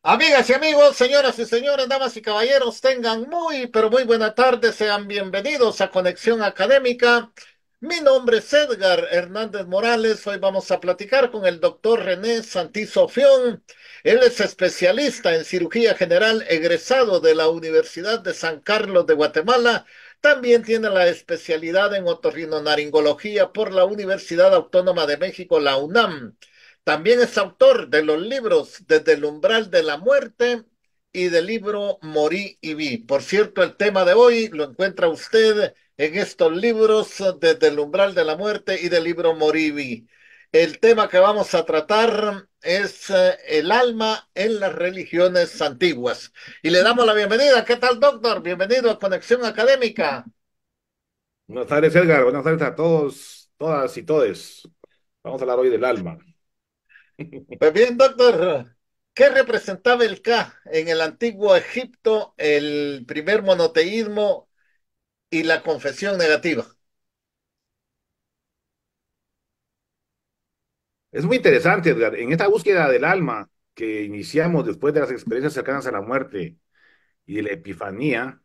Amigas y amigos, señoras y señores, damas y caballeros, tengan muy, pero muy buena tarde. Sean bienvenidos a Conexión Académica. Mi nombre es Edgar Hernández Morales. Hoy vamos a platicar con el doctor René Santizo Fión. Él es especialista en cirugía general, egresado de la Universidad de San Carlos de Guatemala. También tiene la especialidad en otorrinolaringología por la Universidad Autónoma de México, la UNAM. También es autor de los libros Desde el umbral de la muerte y del libro Morí y vi. Por cierto, el tema de hoy lo encuentra usted en estos libros Desde el umbral de la muerte y del libro Morí y vi. El tema que vamos a tratar es el alma en las religiones antiguas. Y le damos la bienvenida. ¿Qué tal, doctor? Bienvenido a Conexión Académica. Buenas tardes, Edgar. Buenas tardes a todos, todas y todes. Vamos a hablar hoy del alma. Pues bien, doctor, ¿qué representaba el Ka en el antiguo Egipto, el primer monoteísmo y la confesión negativa? Es muy interesante, Edgar. En esta búsqueda del alma que iniciamos después de las experiencias cercanas a la muerte y de la epifanía,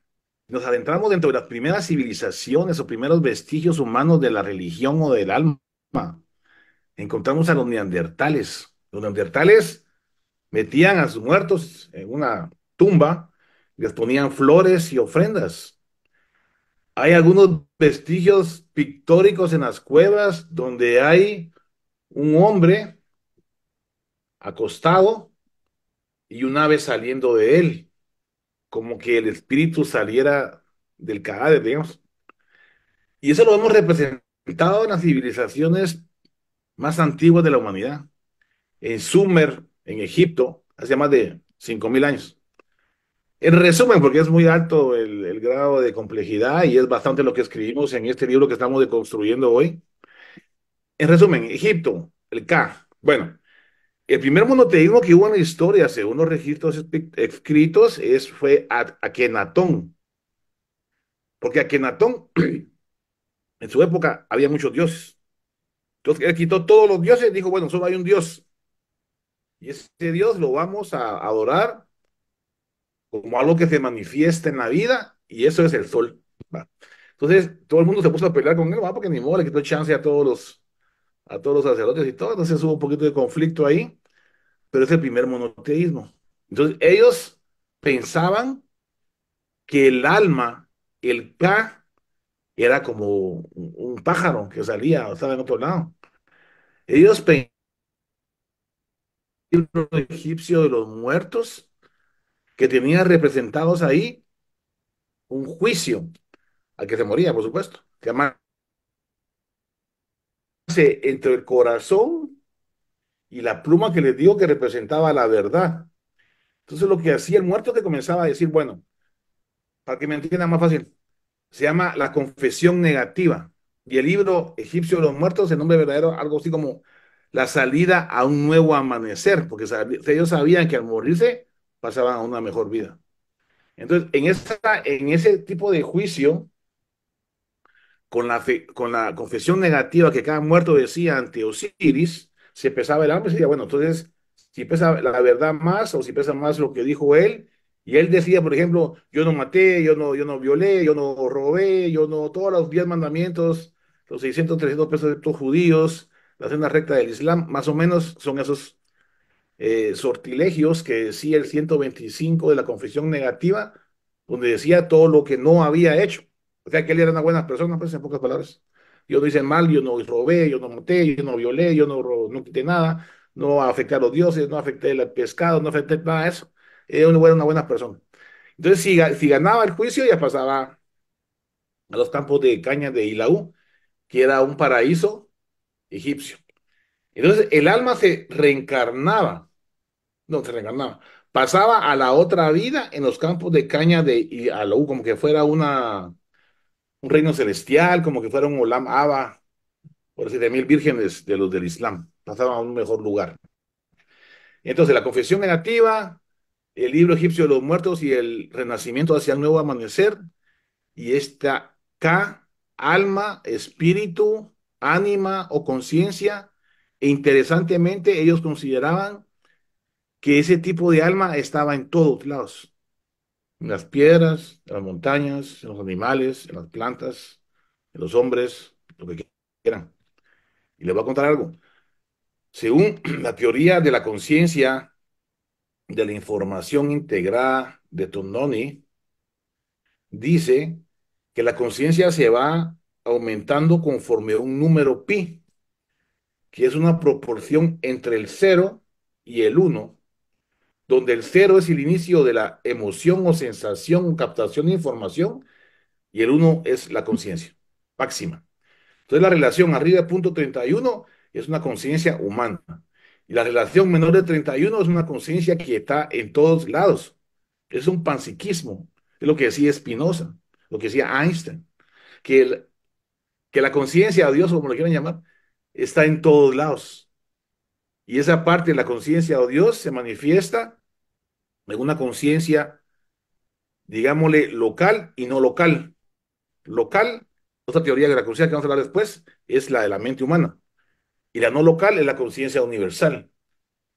nos adentramos dentro de las primeras civilizaciones o primeros vestigios humanos de la religión o del alma. Encontramos a los neandertales. Los neandertales metían a sus muertos en una tumba, les ponían flores y ofrendas. Hay algunos vestigios pictóricos en las cuevas donde hay un hombre acostado y un ave saliendo de él, como que el espíritu saliera del cadáver, digamos. Y eso lo hemos representado en las civilizaciones más antiguas de la humanidad. En Sumer, en Egipto, hace más de 5.000 años. En resumen, porque es muy alto el grado de complejidad y es bastante lo que escribimos en este libro que estamos deconstruyendo hoy. En resumen, Egipto, el K. Bueno, el primer monoteísmo que hubo en la historia, según los registros escritos, fue Akenatón. Porque Akenatón, en su época, había muchos dioses. Entonces, él quitó todos los dioses y dijo, bueno, solo hay un dios. Y ese dios lo vamos a adorar como algo que se manifiesta en la vida, y eso es el sol. ¿Va? Entonces, todo el mundo se puso a pelear con él, ¿va? Porque ni modo, le quitó chance a todos los sacerdotes y todo. Entonces hubo un poquito de conflicto ahí, pero es el primer monoteísmo. Entonces, ellos pensaban que el alma, el Ka, era como un pájaro que salía o estaba en otro lado. Ellos pensaban en el libro egipcio de los muertos que tenía representados ahí un juicio al que se moría, por supuesto, que además entre el corazón y la pluma que les digo que representaba la verdad. Entonces lo que hacía el muerto que comenzaba a decir, bueno, para que me entiendan más fácil, se llama La Confesión Negativa. Y el libro egipcio de los muertos, el nombre verdadero, algo así como La salida a un nuevo amanecer, porque ellos sabían que al morirse pasaban a una mejor vida. Entonces, en ese tipo de juicio, con la confesión negativa que cada muerto decía ante Osiris, se pesaba el alma y se decía, bueno, entonces, si pesa la verdad más o si pesa más lo que dijo él, y él decía, por ejemplo, yo no maté, yo no violé, yo no robé, yo no, todos los 10 mandamientos, los 600 300 preceptos judíos, la senda recta del Islam, más o menos son esos sortilegios que decía el 125 de la confesión negativa, donde decía todo lo que no había hecho. O sea que él era una buena persona, pues en pocas palabras. Yo no hice mal, yo no robé, yo no maté, yo no violé, yo no quité nada, no afecté a los dioses, no afecté el pescado, no afecté nada de eso. Era una buena persona. Entonces, si ganaba el juicio, ya pasaba a los campos de caña de Ilaú, que era un paraíso egipcio. Entonces, el alma se reencarnaba. No, se reencarnaba. Pasaba a la otra vida en los campos de caña de Ilaú, como que fuera un reino celestial, como que fuera un Olam Abba, por 7.000 vírgenes de los del Islam. Pasaba a un mejor lugar. Entonces, la confesión negativa, el libro egipcio de los muertos y el renacimiento hacia el nuevo amanecer, y esta K, alma, espíritu, ánima o conciencia, e interesantemente ellos consideraban que ese tipo de alma estaba en todos lados, en las piedras, en las montañas, en los animales, en las plantas, en los hombres, lo que quieran. Y les voy a contar algo. Según la teoría de la conciencia de la información integrada de Tononi, dice que la conciencia se va aumentando conforme a un número pi, que es una proporción entre el cero y el uno, donde el cero es el inicio de la emoción o sensación o captación de información y el uno es la conciencia máxima. Entonces la relación arriba de punto 31 es una conciencia humana y la relación menor de 31 es una conciencia que está en todos lados. Es un panpsiquismo, es lo que decía Spinoza, lo que decía Einstein, que, que la conciencia de Dios, o como lo quieran llamar, está en todos lados. Y esa parte de la conciencia de Dios se manifiesta en una conciencia, digámosle, local y no local. Local, otra teoría de la conciencia que vamos a hablar después, es la de la mente humana. Y la no local es la conciencia universal.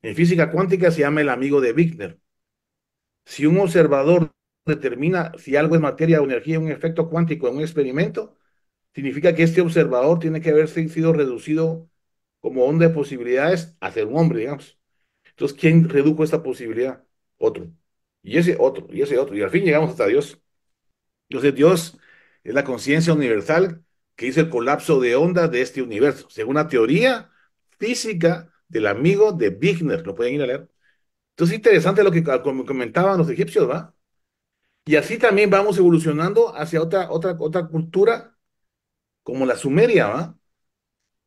En física cuántica se llama el amigo de Wigner. Si un observador determina si algo es materia o energía en un efecto cuántico en un experimento, significa que este observador tiene que haber sido reducido como onda de posibilidades a ser un hombre, digamos. Entonces, ¿quién redujo esta posibilidad? Otro. Y ese otro, y ese otro. Y al fin llegamos hasta Dios. Entonces, Dios es la conciencia universal que hizo el colapso de ondas de este universo, según la teoría física del amigo de Wigner. Lo pueden ir a leer. Entonces, interesante lo que comentaban los egipcios, ¿va? Y así también vamos evolucionando hacia otra cultura como la sumeria, ¿va?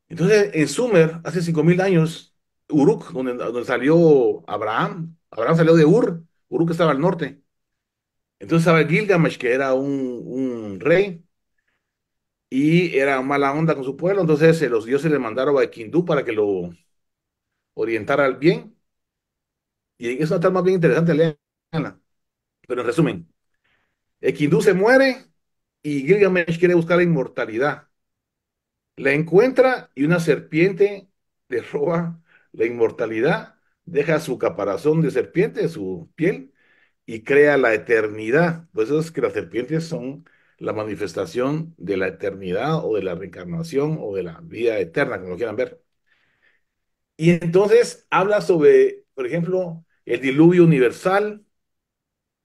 Entonces, en Sumer, hace 5.000 años, Uruk, donde salió Abraham, Abraham salió de Uruk estaba al norte. Entonces estaba Gilgamesh, que era un rey, y era mala onda con su pueblo, entonces los dioses le mandaron a Equindú para que lo orientara al bien. Y es una trama bien interesante, léanla. Pero en resumen, Equindú se muere y Gilgamesh quiere buscar la inmortalidad. La encuentra y una serpiente le roba la inmortalidad, deja su caparazón de serpiente, su piel, y crea la eternidad. Por eso es que las serpientes son la manifestación de la eternidad o de la reencarnación o de la vida eterna, como lo quieran ver. Y entonces habla sobre, por ejemplo, el diluvio universal,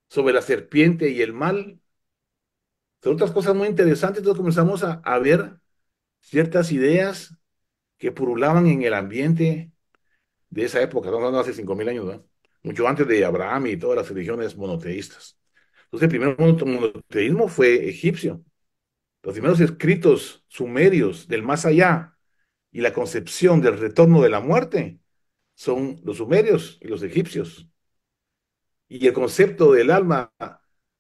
sobre la serpiente y el mal, sobre otras cosas muy interesantes. Entonces comenzamos a ver ciertas ideas que purulaban en el ambiente de esa época, estamos hablando hace 5.000 años, ¿no? Mucho antes de Abraham y todas las religiones monoteístas. Entonces, el primer monoteísmo fue egipcio. Los primeros escritos sumerios del más allá y la concepción del retorno de la muerte son los sumerios y los egipcios. Y el concepto del alma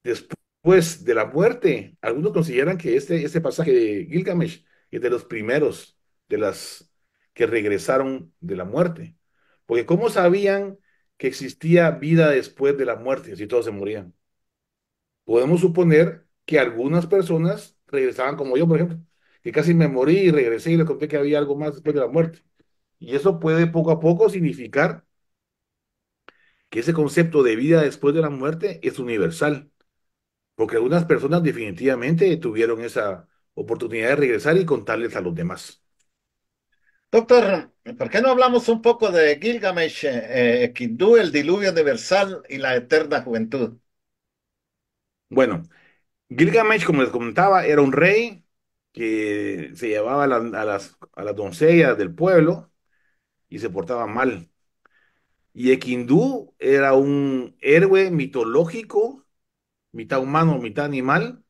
después de la muerte, algunos consideran que este pasaje de Gilgamesh es de los primeros de las que regresaron de la muerte. Porque ¿cómo sabían que existía vida después de la muerte si todos se morían? Podemos suponer que algunas personas regresaban como yo, por ejemplo, que casi me morí y regresé y le conté que había algo más después de la muerte. Y eso puede poco a poco significar que ese concepto de vida después de la muerte es universal, porque algunas personas definitivamente tuvieron esa oportunidad de regresar y contarles a los demás. Doctor, ¿por qué no hablamos un poco de Gilgamesh, Enkidu, el diluvio universal y la eterna juventud? Bueno, Gilgamesh, como les comentaba, era un rey que se llevaba a las doncellas del pueblo y se portaba mal. Y Equindú era un héroe mitológico, mitad humano, mitad animal,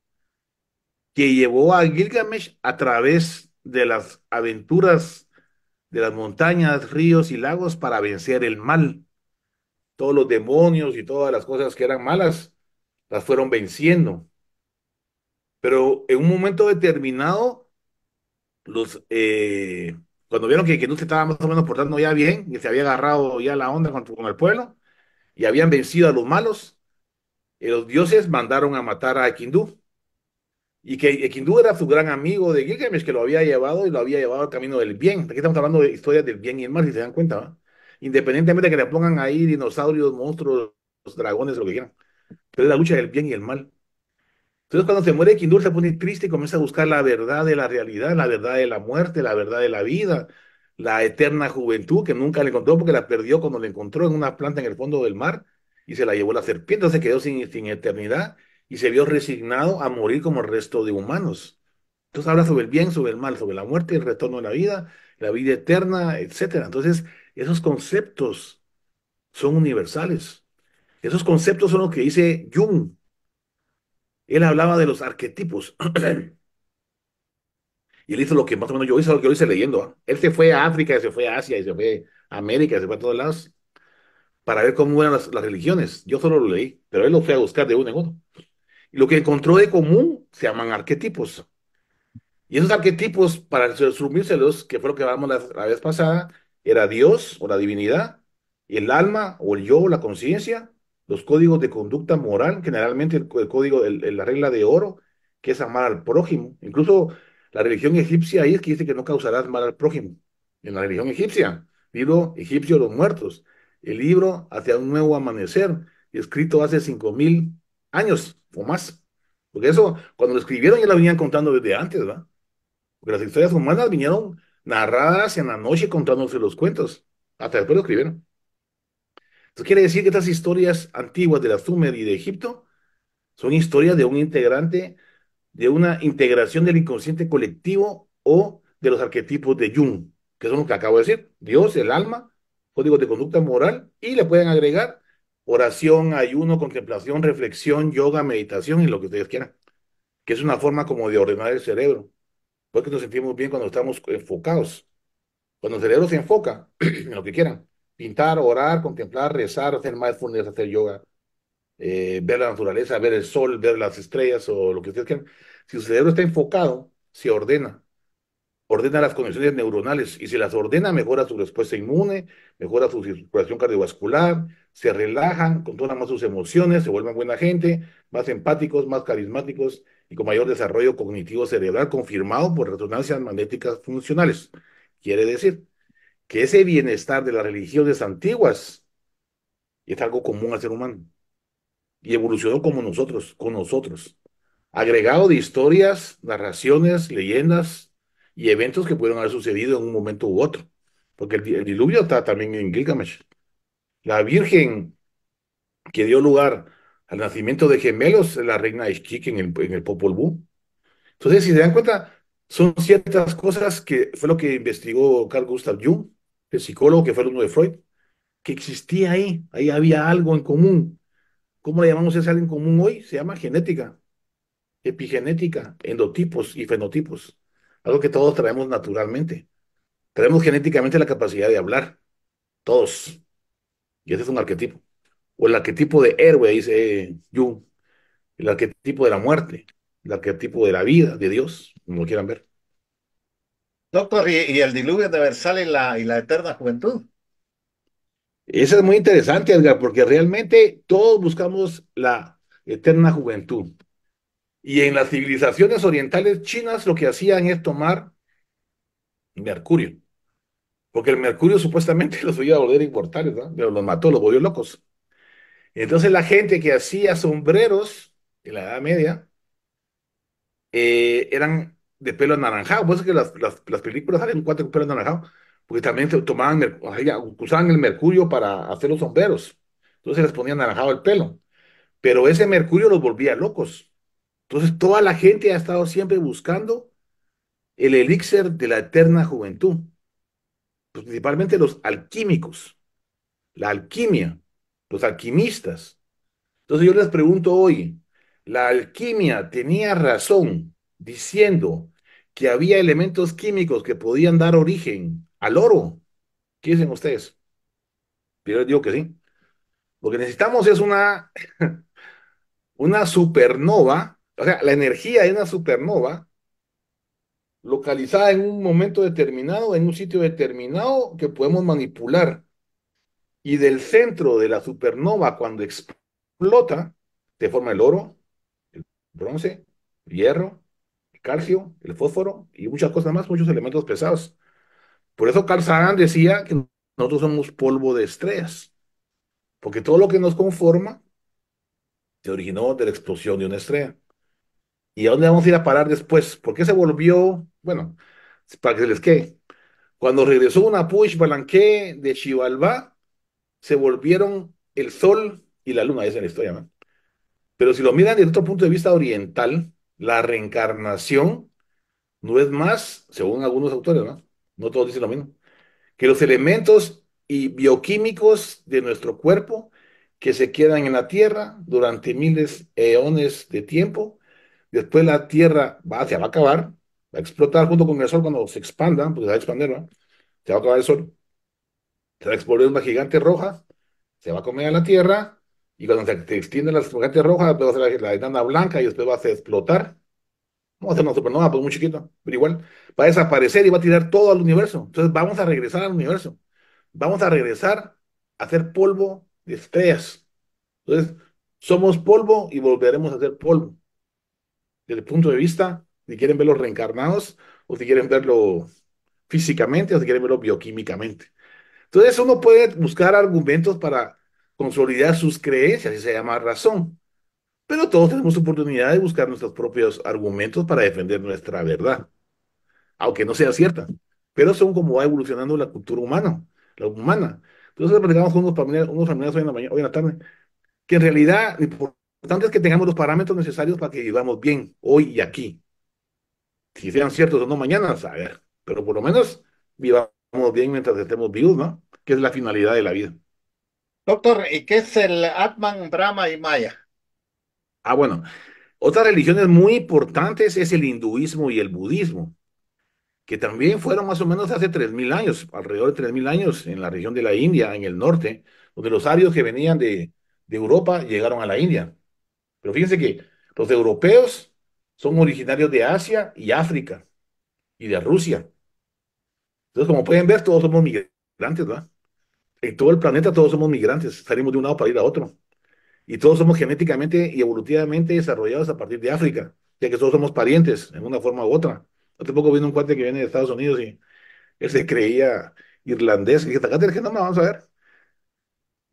que llevó a Gilgamesh a través de las aventuras de las montañas, ríos y lagos para vencer el mal. Todos los demonios y todas las cosas que eran malas las fueron venciendo. Pero en un momento determinado, cuando vieron que no se estaba más o menos portando ya bien, que se había agarrado ya la onda con el pueblo y habían vencido a los malos, los dioses mandaron a matar a Equindú. Y que Equindú era su gran amigo de Gilgamesh, que lo había llevado y lo había llevado al camino del bien. Aquí estamos hablando de historias del bien y el mal, si se dan cuenta, ¿va? independientemente de que le pongan ahí dinosaurios, monstruos, dragones, lo que quieran. Pero es la lucha del bien y el mal. Entonces, cuando se muere Kindur, se pone triste y comienza a buscar la verdad de la realidad, la verdad de la muerte, la verdad de la vida, la eterna juventud que nunca le encontró porque la perdió cuando la encontró en una planta en el fondo del mar y se la llevó la serpiente, se quedó sin eternidad y se vio resignado a morir como el resto de humanos. Entonces habla sobre el bien, sobre el mal, sobre la muerte, el retorno a la vida eterna, etcétera. Entonces, esos conceptos son universales. Esos conceptos son los que dice Jung. Él hablaba de los arquetipos. Y él hizo lo que más o menos yo hice, lo que yo hice leyendo. ¿Ah? Él se fue a África, y se fue a Asia, y se fue a América, y se fue a todos lados para ver cómo eran las religiones. Yo solo lo leí, pero él lo fue a buscar de uno en uno. Y lo que encontró de común se llaman arquetipos. Y esos arquetipos, para resumírselos, que fue lo que hablamos la vez pasada, era Dios o la divinidad, y el alma o el yo o la conciencia, los códigos de conducta moral, generalmente el código, la regla de oro, que es amar al prójimo. Incluso la religión egipcia ahí es que dice que no causarás mal al prójimo. En la religión egipcia, libro egipcio de los muertos, el libro hacia un nuevo amanecer, escrito hace 5000 años o más. Porque eso, cuando lo escribieron ya lo venían contando desde antes, ¿verdad? Porque las historias humanas vinieron narradas en la noche contándose los cuentos. Hasta después lo escribieron. Entonces quiere decir que estas historias antiguas de la Sumer y de Egipto son historias de un integrante, de una integración del inconsciente colectivo o de los arquetipos de Jung, que son lo que acabo de decir. Dios, el alma, códigos de conducta moral y le pueden agregar oración, ayuno, contemplación, reflexión, yoga, meditación y lo que ustedes quieran, que es una forma como de ordenar el cerebro. Porque nos sentimos bien cuando estamos enfocados. Cuando el cerebro se enfoca en lo que quieran, pintar, orar, contemplar, rezar, hacer mindfulness, hacer yoga, ver la naturaleza, ver el sol, ver las estrellas o lo que ustedes quieran. Si su cerebro está enfocado, se ordena, ordena las conexiones neuronales y si las ordena, mejora su respuesta inmune, mejora su circulación cardiovascular, se relajan, controlan más sus emociones, se vuelven buena gente, más empáticos, más carismáticos y con mayor desarrollo cognitivo cerebral confirmado por resonancias magnéticas funcionales. Quiere decir que ese bienestar de las religiones antiguas es algo común al ser humano y evolucionó como nosotros, con nosotros, agregado de historias, narraciones, leyendas y eventos que pudieron haber sucedido en un momento u otro, porque el diluvio está también en Gilgamesh. La Virgen que dio lugar al nacimiento de gemelos es la reina Ishkik en el Popol Vuh. Entonces, si se dan cuenta, son ciertas cosas que fue lo que investigó Carl Gustav Jung, el psicólogo que fue alumno de Freud, que existía ahí había algo en común. ¿Cómo le llamamos a ese algo en común hoy? Se llama genética, epigenética, endotipos y fenotipos, algo que todos traemos naturalmente. Tenemos genéticamente la capacidad de hablar, todos, y ese es un arquetipo. O el arquetipo de héroe, dice Jung, el arquetipo de la muerte, el arquetipo de la vida, de Dios, como lo quieran ver. Doctor, y el diluvio universal y la eterna juventud. Eso es muy interesante, Edgar, porque realmente todos buscamos la eterna juventud. Y en las civilizaciones orientales chinas lo que hacían es tomar mercurio, porque el mercurio supuestamente los iba a volver inmortales, ¿no? Pero los mató, los volvió locos. Entonces la gente que hacía sombreros en la Edad Media eran de pelo anaranjado. Por eso es que las películas salen cuatro con pelo anaranjado, porque también se tomaban, usaban el mercurio para hacer los sombreros. Entonces les ponían anaranjado el pelo. Pero ese mercurio los volvía locos. Entonces toda la gente ha estado siempre buscando el elixir de la eterna juventud, pues, principalmente los alquímicos, la alquimia, los alquimistas. Entonces yo les pregunto hoy, ¿la alquimia tenía razón diciendo que había elementos químicos que podían dar origen al oro? ¿Qué dicen ustedes? Yo les digo que sí. Lo que necesitamos es una supernova, o sea, la energía de una supernova localizada en un momento determinado, en un sitio determinado que podemos manipular. Y del centro de la supernova, cuando explota, se forma el oro, el bronce, el hierro, el calcio, el fósforo y muchas cosas más, muchos elementos pesados. Por eso Carl Sagan decía que nosotros somos polvo de estrellas, porque todo lo que nos conforma se originó de la explosión de una estrella. ¿Y a dónde vamos a ir a parar después? ¿Por qué se volvió? Bueno, para que se les quede. Cuando regresó una Push Balanqué de Xibalbá, se volvieron el Sol y la Luna, esa es la historia, ¿no? Pero si lo miran desde otro punto de vista oriental, la reencarnación no es más, según algunos autores, ¿no? No todos dicen lo mismo, que los elementos y bioquímicos de nuestro cuerpo que se quedan en la Tierra durante miles, eones de tiempo. Después la Tierra se va a acabar, va a explotar junto con el Sol cuando se expanda, porque se va a expandir, ¿no? Se va a acabar el Sol, se va a explotar una gigante roja, se va a comer a la Tierra, y cuando se extiende la gigante roja, después va a ser la enana blanca y después va a explotar. Vamos a hacer una supernova, pues muy chiquito, pero igual va a desaparecer y va a tirar todo al universo. Entonces vamos a regresar al universo. Vamos a regresar a ser polvo de estrellas. Entonces, somos polvo y volveremos a ser polvo. Desde el punto de vista, si quieren verlo reencarnados, o si quieren verlo físicamente, o si quieren verlo bioquímicamente. Entonces, uno puede buscar argumentos para consolidar sus creencias, y se llama razón. Pero todos tenemos oportunidad de buscar nuestros propios argumentos para defender nuestra verdad, aunque no sea cierta. Pero son como va evolucionando la cultura humana, la humana. Entonces, platicamos con unos familiares hoy en la mañana, hoy en la tarde, que en realidad lo importante es que tengamos los parámetros necesarios para que vivamos bien hoy y aquí. Si sean ciertos o no mañana, a ver, pero por lo menos vivamos bien mientras estemos vivos, ¿no? Que es la finalidad de la vida. Doctor, ¿y qué es el Atman, Brahma y Maya? Bueno, otras religiones muy importantes es el hinduismo y el budismo, que también fueron más o menos hace 3.000 años, alrededor de 3.000 años en la región de la India, en el norte, donde los arios que venían de Europa llegaron a la India. Pero fíjense que los europeos son originarios de Asia y África y de Rusia. Entonces, como pueden ver, todos somos migrantes, ¿verdad? En todo el planeta todos somos migrantes, salimos de un lado para ir a otro. Y todos somos genéticamente y evolutivamente desarrollados a partir de África, ya que todos somos parientes en una forma u otra. Hace poco vino un cuate que viene de Estados Unidos y él se creía irlandés. Y dije, "Tacate, que no, vamos a ver".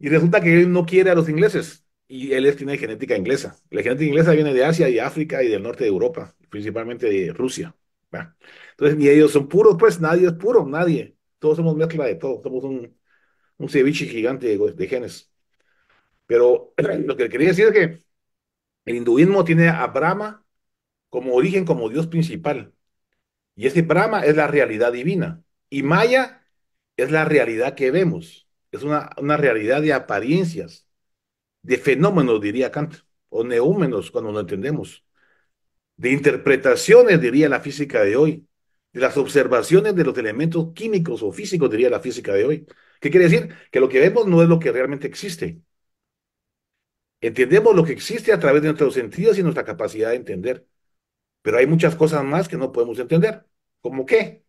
Y resulta que él no quiere a los ingleses. Y tiene genética inglesa. La genética inglesa viene de Asia y África y del norte de Europa, principalmente de Rusia. ¿Va? Entonces, ni ellos son puros, pues nadie es puro, nadie. Todos somos mezcla de todo. Somos un ceviche gigante de genes. Pero lo que quería decir es que el hinduismo tiene a Brahma como origen, como Dios principal. Y ese Brahma es la realidad divina. Y Maya es la realidad que vemos. Es una realidad de apariencias, de fenómenos, diría Kant, o neúmenos cuando lo entendemos, de interpretaciones, diría la física de hoy, de las observaciones de los elementos químicos o físicos, diría la física de hoy. ¿Qué quiere decir? Que lo que vemos no es lo que realmente existe. Entendemos lo que existe a través de nuestros sentidos y nuestra capacidad de entender, pero hay muchas cosas más que no podemos entender. ¿Cómo qué?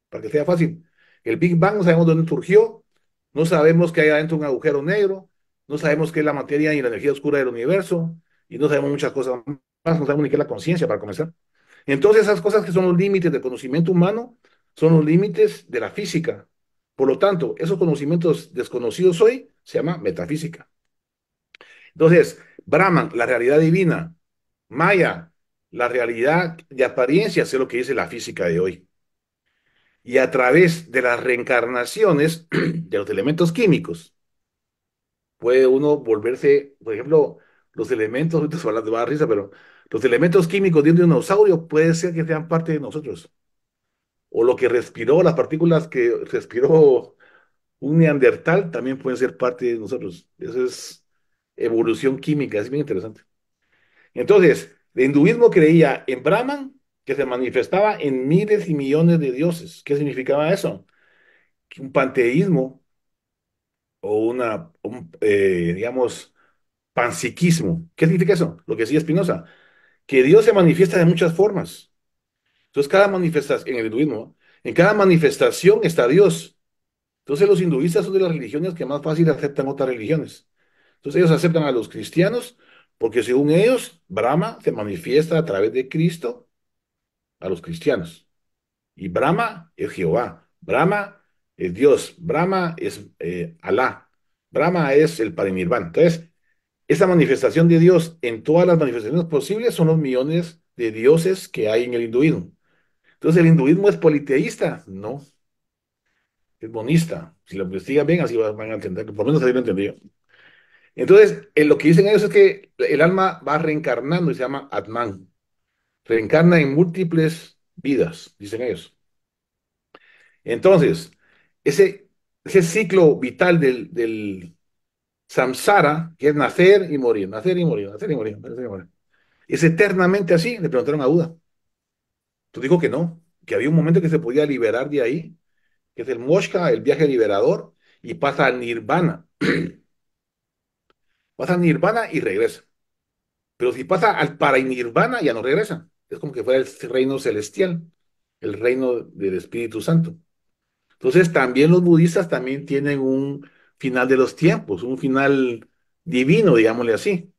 Para que sea fácil. El Big Bang no sabemos dónde surgió, no sabemos que hay adentro un agujero negro, no sabemos qué es la materia y la energía oscura del universo, y no sabemos muchas cosas más, no sabemos ni qué es la conciencia para comenzar. Entonces, esas cosas que son los límites del conocimiento humano son los límites de la física. Por lo tanto, esos conocimientos desconocidos hoy se llama metafísica. Entonces, Brahman, la realidad divina; Maya, la realidad de apariencias, es lo que dice la física de hoy. Y a través de las reencarnaciones de los elementos químicos, puede uno volverse, por ejemplo, los elementos, ahorita se habla de más risa, pero los elementos químicos de un dinosaurio puede ser que sean parte de nosotros. O lo que respiró, las partículas que respiró un neandertal también pueden ser parte de nosotros. Eso es evolución química, es bien interesante. Entonces, el hinduismo creía en Brahman, que se manifestaba en miles y millones de dioses. ¿Qué significaba eso? Que un panteísmo o digamos, panpsiquismo. ¿Qué significa eso? Lo que decía Spinoza, que Dios se manifiesta de muchas formas. Entonces, cada manifestación, en el hinduismo, ¿no? En cada manifestación está Dios. Entonces, los hinduistas son de las religiones que más fácil aceptan otras religiones. Entonces, ellos aceptan a los cristianos porque según ellos, Brahma se manifiesta a través de Cristo a los cristianos. Y Brahma es Jehová. Brahma es Dios, Brahma es Alá, Brahma es el parinirvana. Entonces, esa manifestación de Dios en todas las manifestaciones posibles son los millones de dioses que hay en el hinduismo. Entonces, ¿el hinduismo es politeísta? No, es monista. Si lo investigan bien, así van a entender, que por lo menos así lo entendí yo. Entonces, lo que dicen ellos es que el alma va reencarnando y se llama Atman. Reencarna en múltiples vidas, dicen ellos. Entonces, ese, ese ciclo vital del samsara, que es nacer y morir, nacer y morir, nacer y morir, nacer y morir, es eternamente así. Le preguntaron a Buda. Tú dijo que no, que había un momento que se podía liberar de ahí, que es el moksha, el viaje liberador, y pasa al nirvana. Pasa al nirvana y regresa. Pero si pasa al parinirvana, ya no regresa. Es como que fuera el reino celestial, el reino del Espíritu Santo. Entonces, también los budistas también tienen un final de los tiempos, un final divino, digámosle así.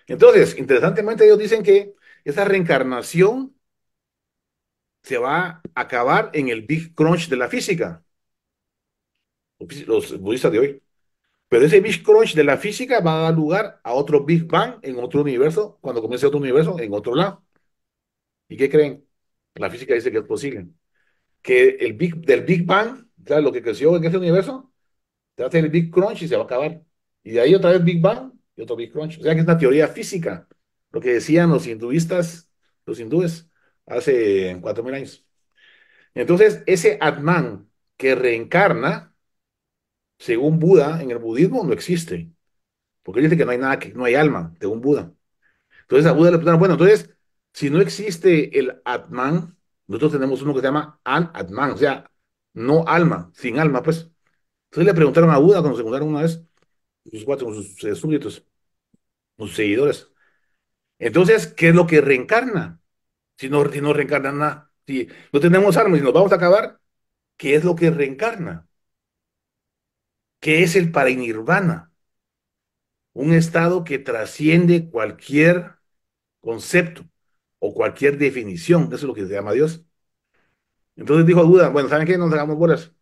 Entonces, interesantemente, ellos dicen que esa reencarnación se va a acabar en el Big Crunch de la física, los budistas de hoy. Pero ese Big Crunch de la física va a dar lugar a otro Big Bang en otro universo, cuando comience otro universo en otro lado. ¿Y qué creen? La física dice que es posible. Que del Big Bang, o sea, lo que creció en ese universo, se va a hacer el Big Crunch y se va a acabar. Y de ahí otra vez Big Bang y otro Big Crunch. O sea que es una teoría física, lo que decían los hinduistas, los hindúes, hace 4.000 años. Entonces, ese Atman que reencarna, según Buda, en el budismo no existe, porque él dice que no hay nada, que no hay alma, según Buda. Entonces a Buda le preguntaron, bueno, entonces, si no existe el Atman, nosotros tenemos uno que se llama An-Atman, o sea, no alma, sin alma, pues. Entonces le preguntaron a Buda cuando se juntaron una vez, sus cuatro, sus súbditos, sus seguidores. Entonces, ¿qué es lo que reencarna? Si no reencarna nada, si no tenemos alma y nos vamos a acabar, ¿qué es lo que reencarna? ¿Qué es el parinirvana? Un estado que trasciende cualquier concepto o cualquier definición. Eso es lo que se llama Dios. Entonces dijo Buda, bueno, ¿saben qué? No nos hagamos bolas.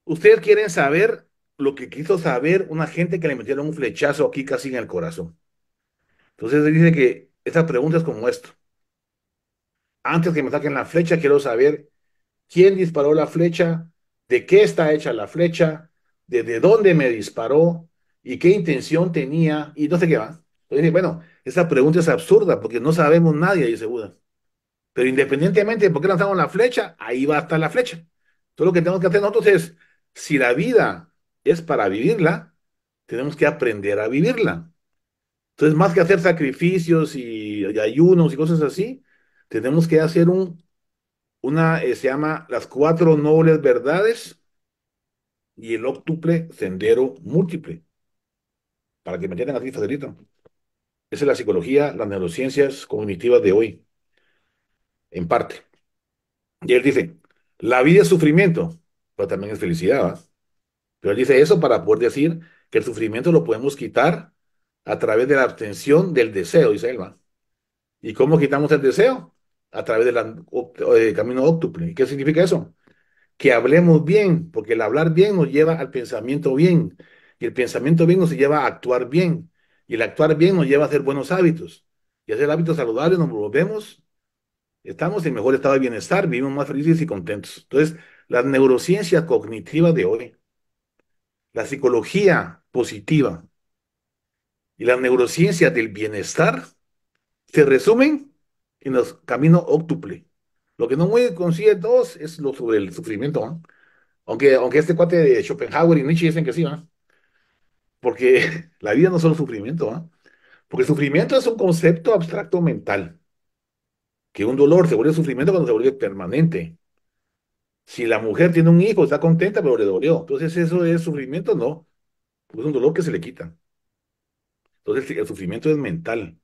Ustedes quieren saber lo que quiso saber una gente que le metieron un flechazo aquí casi en el corazón. Entonces él dice que esta pregunta es como esto. Antes que me saquen la flecha, quiero saber quién disparó la flecha, de qué está hecha la flecha, desde dónde me disparó y qué intención tenía y no sé qué va. Entonces, bueno, esa pregunta es absurda porque no sabemos nadie, dice Buda. Pero independientemente de por qué lanzamos la flecha, ahí va a estar la flecha. Todo lo que tenemos que hacer nosotros es, si la vida es para vivirla, tenemos que aprender a vivirla. Entonces, más que hacer sacrificios y ayunos y cosas así, tenemos que hacer se llama las cuatro nobles verdades y el óctuple sendero múltiple, para que me entiendan así, facilito. Esa es la psicología, las neurociencias cognitivas de hoy, en parte. Y él dice, la vida es sufrimiento, pero también es felicidad, ¿va? Pero él dice eso para poder decir que el sufrimiento lo podemos quitar a través de la abstención del deseo, dice él, ¿va? ¿Y cómo quitamos el deseo? A través del camino óctuple. ¿Y qué significa eso? Que hablemos bien, porque el hablar bien nos lleva al pensamiento bien, y el pensamiento bien nos lleva a actuar bien, y el actuar bien nos lleva a hacer buenos hábitos, y hacer hábitos saludables nos volvemos, estamos en mejor estado de bienestar, vivimos más felices y contentos. Entonces, las neurociencias cognitivas de hoy, la psicología positiva y las neurociencias del bienestar se resumen en los caminos óctuple. Lo que no muy consigue todos es lo sobre el sufrimiento, ¿no? Aunque este cuate de Schopenhauer y Nietzsche dicen que sí, ¿va? Porque la vida no es solo sufrimiento, ¿va? Porque el sufrimiento es un concepto abstracto mental, que un dolor se vuelve sufrimiento cuando se vuelve permanente. Si la mujer tiene un hijo, está contenta, pero le dolió. Entonces, ¿eso es sufrimiento? No, porque es un dolor que se le quita. Entonces, el sufrimiento es mental.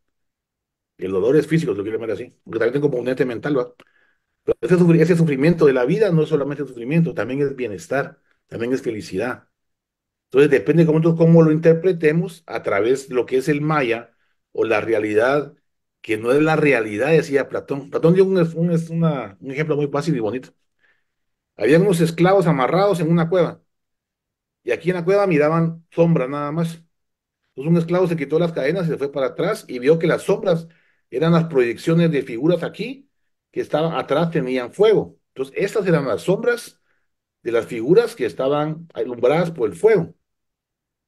Y el dolor es físico, si lo quiero llamar así. Porque también tengo componente mental, ¿va? Pero ese sufrimiento de la vida no es solamente sufrimiento, también es bienestar, también es felicidad. Entonces depende de cómo lo interpretemos a través de lo que es el maya o la realidad, que no es la realidad, decía Platón. Platón dio un ejemplo muy fácil y bonito. Había unos esclavos amarrados en una cueva y aquí en la cueva miraban sombras nada más. Entonces un esclavo se quitó las cadenas y se fue para atrás y vio que las sombras eran las proyecciones de figuras aquí que estaban atrás, tenían fuego. Entonces estas eran las sombras de las figuras que estaban alumbradas por el fuego.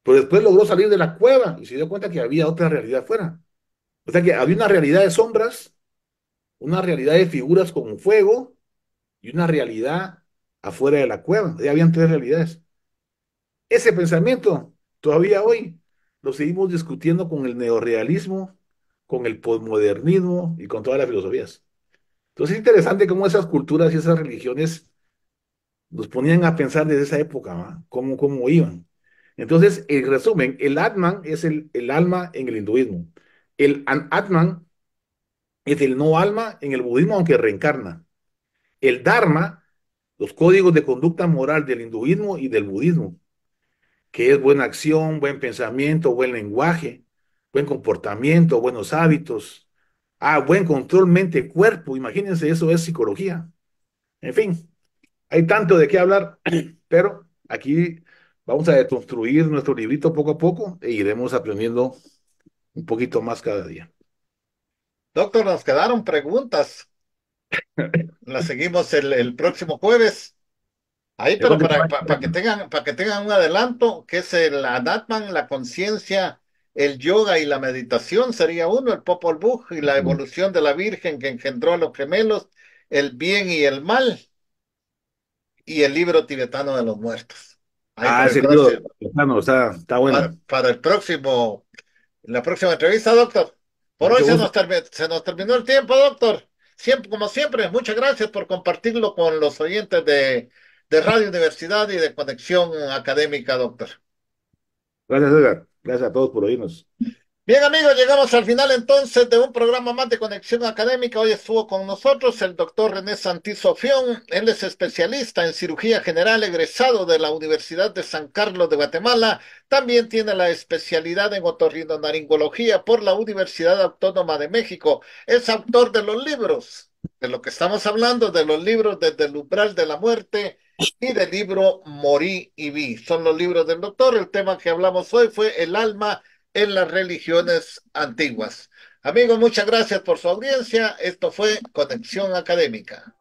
Pero después logró salir de la cueva y se dio cuenta que había otra realidad afuera. O sea que había una realidad de sombras, una realidad de figuras con fuego y una realidad afuera de la cueva. Ya habían tres realidades. Ese pensamiento, todavía hoy, lo seguimos discutiendo con el neorrealismo, con el posmodernismo y con todas las filosofías. Entonces es interesante cómo esas culturas y esas religiones nos ponían a pensar desde esa época, ¿va? Cómo iban. Entonces, en resumen, el Atman es el alma en el hinduismo. Atman es el no alma en el budismo, aunque reencarna. El Dharma, los códigos de conducta moral del hinduismo y del budismo, que es buena acción, buen pensamiento, buen lenguaje, buen comportamiento, buenos hábitos, buen control mente-cuerpo, imagínense, eso es psicología. En fin, hay tanto de qué hablar, pero aquí vamos a deconstruir nuestro librito poco a poco e iremos aprendiendo un poquito más cada día. Doctor, nos quedaron preguntas. Las seguimos el próximo jueves. Ahí, Ya pero continuamos. para que tengan un adelanto, que es el Anatman, la conciencia, el yoga y la meditación sería uno, el Popol Vuh y la evolución de la Virgen que engendró a los gemelos, el bien y el mal, y el libro tibetano de los muertos. Ahí para el Ese libro, próximo, plano, está bueno. para el próximo, en la próxima entrevista, doctor. Por hoy Mucho gusto. se nos terminó el tiempo, doctor. Siempre, como siempre, muchas gracias por compartirlo con los oyentes de Radio Universidad y de Conexión Académica, doctor. Gracias, Edgar. Gracias a todos por oírnos. Bien, amigos, llegamos al final entonces de un programa más de Conexión Académica. Hoy estuvo con nosotros el doctor René Santizo Fión. Él es especialista en cirugía general, egresado de la Universidad de San Carlos de Guatemala. También tiene la especialidad en otorrinolaringología por la Universidad Autónoma de México. Es autor de los libros, de lo que estamos hablando, de los libros Desde el umbral de la muerte y del libro Morí y vi. Son los libros del doctor. El tema que hablamos hoy fue el alma en las religiones antiguas. Amigos, muchas gracias por su audiencia. Esto fue Conexión Académica.